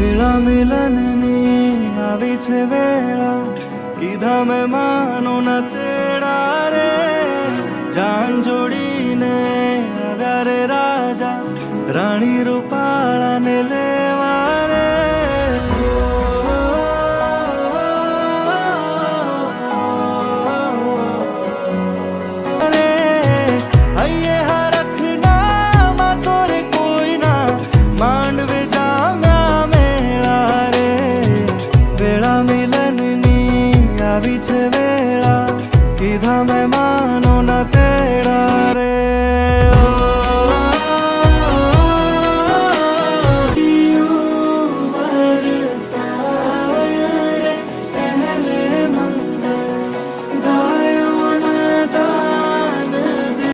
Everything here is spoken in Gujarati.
વેળા મિલનની આવી છે વેળા, કીધા મેં માનો ના તેડા રે. જાન જોડીને આવ્યા રે રાજા, રાણી રૂપાળાને લેવા રે.